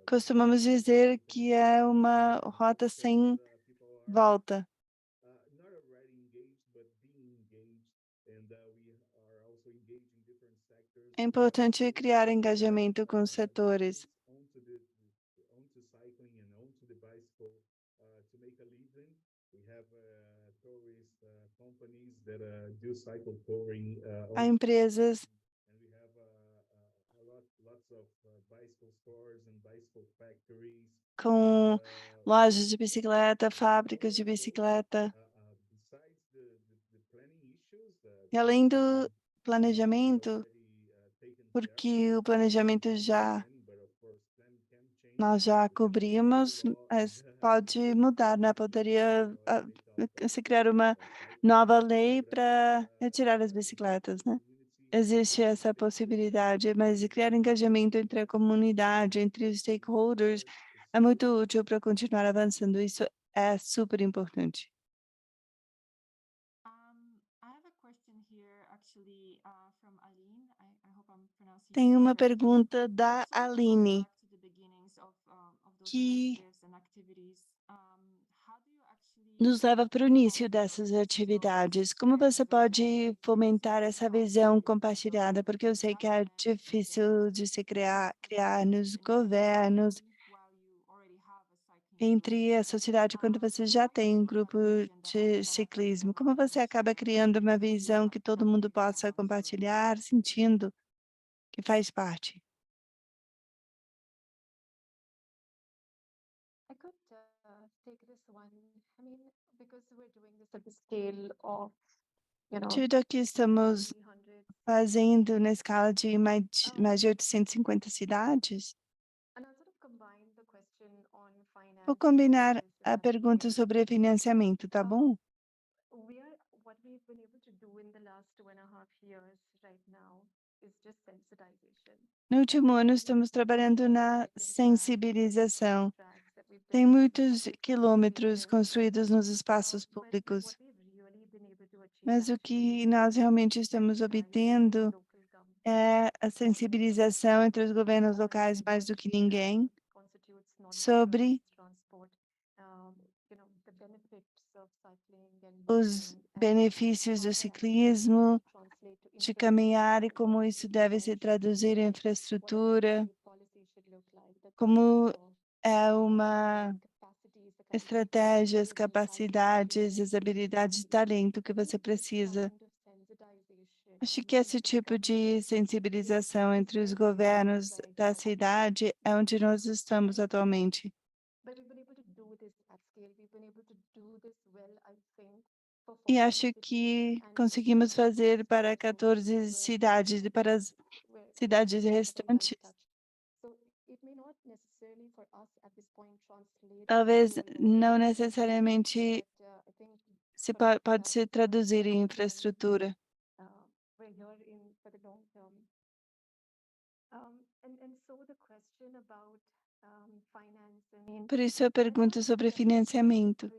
Costumamos dizer que é uma rota sem volta. É importante criar engajamento com os setores. that do cycle touring. Há empresas And we have lots of bicycle stores and bicycle factories. com lojas de bicicleta, fábricas de bicicleta. Besides the planning issues, E além do planejamento, porque o planejamento nós já cobrimos, mas pode mudar, né? Poderia se criar uma nova lei para retirar as bicicletas, né? Existe essa possibilidade, mas criar engajamento entre a comunidade, entre os stakeholders, é muito útil para continuar avançando. Isso é super importante. I have a question here, actually, from Aline. I hope I'm pronouncing Tem it uma correctly. pergunta da Sort of going Aline, back to the beginnings of those que initiatives and activities, how do you actually nos leva para o come início up dessas with atividades. results Como and você pode fomentar essa visão compartilhada? Porque eu sei que é difícil de se criar nos governos, while you already have a cycling entre a sociedade, quando você já tem um grupo de ciclismo. Como você acaba criando uma visão que todo mundo possa compartilhar, sentindo que faz parte? I could take this one. I mean, because we're doing this at the scale of, Devido a que estamos 300. fazendo na escala de mais de 850 cidades, And I'll sort of combine the question on finance vou combinar versus a pergunta scale. sobre financiamento, tá bom? What we've been able to do in the last 2.5 years right now is just sensitization. No último ano, estamos trabalhando na sensibilização. Tem muitos quilômetros construídos nos espaços públicos, mas o que nós realmente estamos obtendo é a sensibilização entre os governos locais mais do que ninguém sobre os benefícios do ciclismo, de caminhar e como isso deve se traduzir em infraestrutura, como é uma estratégias, capacidades, as habilidades de talento que você precisa. Acho que esse tipo de sensibilização entre os governos da cidade é onde nós estamos atualmente. E acho que conseguimos fazer para 14 cidades e para as cidades restantes. Talvez não necessariamente pode se traduzir em infraestrutura. Por isso eu pergunto sobre financiamento.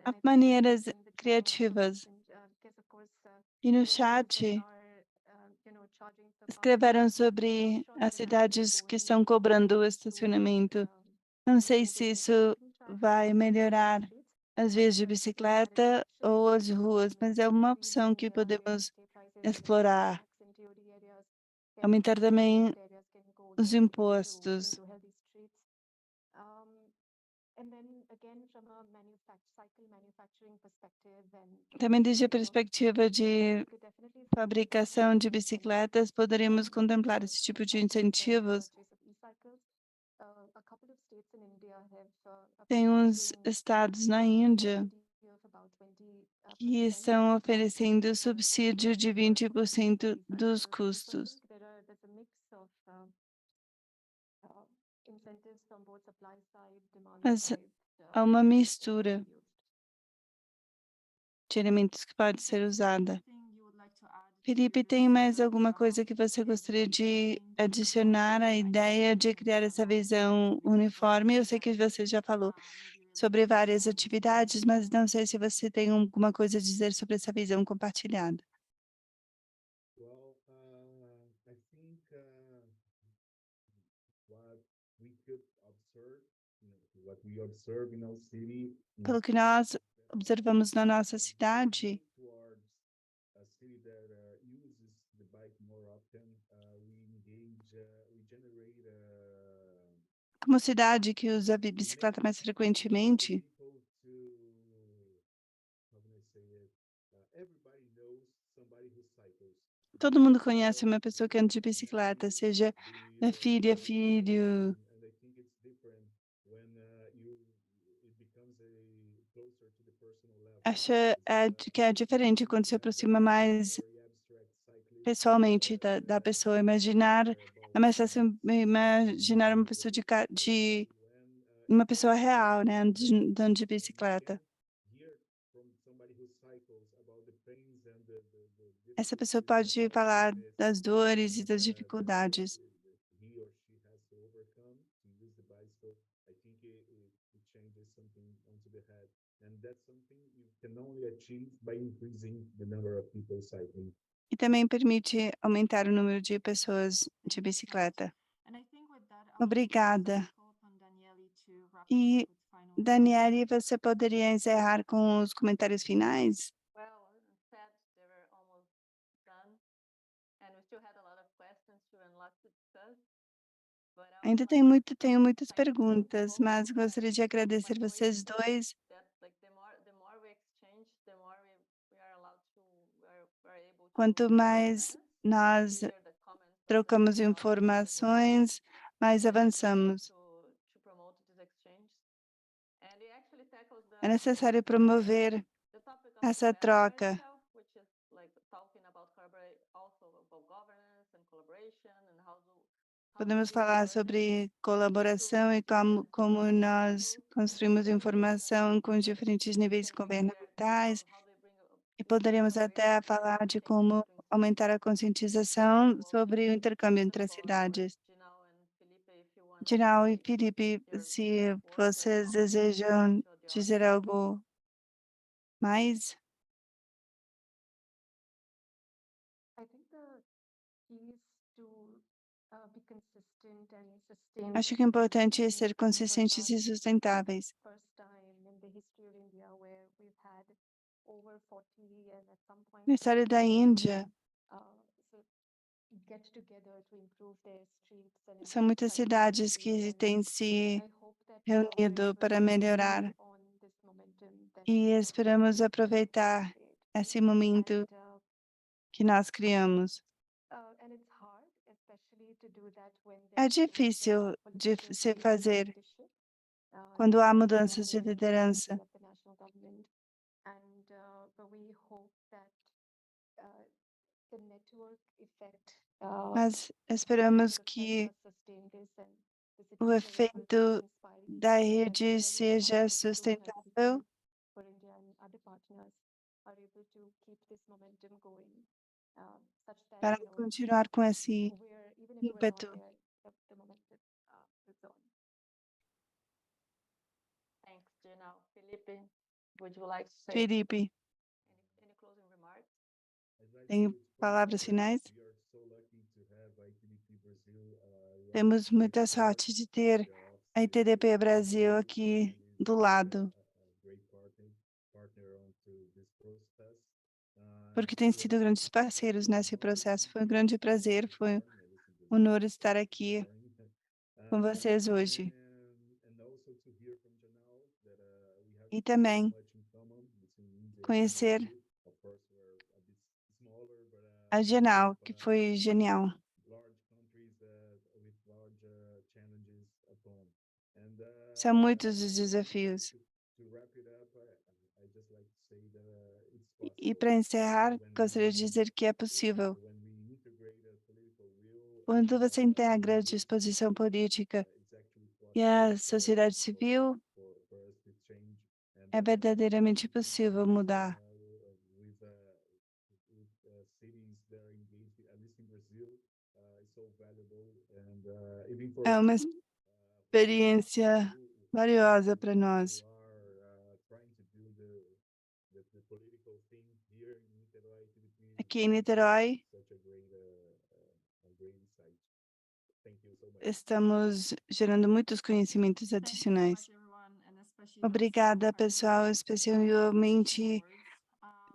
Há maneiras criativas. E no chat escreveram sobre as cidades que estão cobrando o estacionamento. Não sei se isso vai melhorar as vias de bicicleta ou as ruas, mas é uma opção que podemos explorar. Aumentar também os impostos. Também desde a perspectiva de fabricação de bicicletas, poderíamos contemplar esse tipo de incentivos. Tem uns estados na Índia que estão oferecendo subsídio de 20% dos custos. Mas há uma mistura de elementos que pode ser usada. Felipe, tem mais alguma coisa que você gostaria de adicionar à ideia de criar essa visão uniforme? Eu sei que você já falou sobre várias atividades, mas não sei se você tem alguma coisa a dizer sobre essa visão compartilhada. Well, I think what we could observe, what we observe in our city, Pelo que nós observamos na nossa cidade, towards a city that uses the bike more often, we generate como cidade que usa a bicicleta mais frequentemente, people to, how can I say it, Todo mundo conhece uma pessoa que anda de bicicleta, seja filha, filho. and I think it's different when it becomes a closer to the personal level. Acho Because que é diferente quando se aproxima mais very abstract cycling, pessoalmente da pessoa. Imaginar é mais fácil imaginar uma pessoa de when uma pessoa real, né, andando de bicicleta. hear from somebody who cycles about the pains and the Essa pessoa difficulties pode falar das dores e das that dificuldades. he or she has to overcome to use the bicycle, I think it changes something onto the head. And that's something you can only achieve by increasing the number of people cycling. E também permite aumentar o número de pessoas de bicicleta. Obrigada. E, Daniele, você poderia encerrar com os comentários finais? Well, said they were almost done, and we still had a lot of questions too and lots to discuss. But I would Ainda like tenho muitas thank you perguntas, both mas gostaria de agradecer by vocês pointing dois. that like the more we exchange, the more we are allowed to we're able to Quanto mais advance, nós hear the comments of the trocamos people outside as well, informações, mais avançamos. to promote this exchange. And it actually tackles É necessário promover the topic of essa Carboy troca. itself, which is like talking about Carboy, also about governance and collaboration and how Podemos falar sobre colaboração e como nós construímos informação com diferentes níveis governamentais, e poderíamos até falar de como aumentar a conscientização sobre o intercâmbio entre as cidades. Dinal e Felipe, se vocês desejam dizer algo mais, I think the key is to be consistent and sustain. acho que é importante ser consistentes e sustentáveis. First time in the history of India where we've had over 40 and at some point Na história da Índia, so get together to improve their streets and são improve muitas cidades que cycling têm se I hope that reunido para melhorar, on this momentum that e esperamos aproveitar create. esse momento And, que nós criamos. and it's hard, especially to do that when É there's change in difícil de political se will and fazer leadership, quando há despite mudanças de the liderança, of the national government. And but we hope that the network effect mas esperamos could que help us sustain this and the o cities are able to efeito inspire da each other and rede very seja important sustentável, for India and other partners are able to keep this momentum going, such that para continuar com esse we're even if we're not ímpeto. there, the momentum is on. Thanks, Gina. Felipe, would you like to say Felipe, any closing remarks? tem palavras finais? We are so lucky to have ITDP Brazil. Temos muita sorte de ter a ITDP Brasil aqui do lado, Great partner onto this process. porque tem sido grandes parceiros nesse processo. Foi um grande prazer, foi um honor estar aqui com vocês hoje. E também conhecer a Genal, que foi genial. São muitos os desafios. E para encerrar, gostaria de dizer que é possível. Quando você integra a disposição política e a sociedade civil, é verdadeiramente possível mudar. É uma experiência valiosa para nós. Aqui em Niterói, estamos gerando muitos conhecimentos adicionais. Obrigada, pessoal, especialmente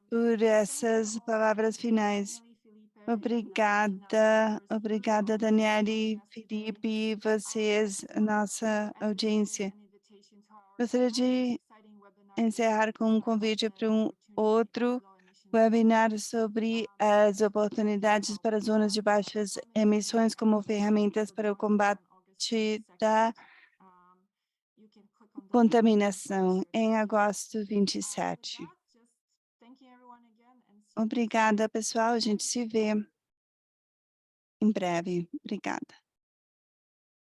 por essas palavras finais. Obrigada, Daniele, Felipe, vocês, a nossa audiência. Gostaria de encerrar com um convite para um outro webinar sobre as oportunidades para zonas de baixas emissões como ferramentas para o combate da contaminação, em agosto 27. Obrigada, pessoal. A gente se vê em breve. Obrigada.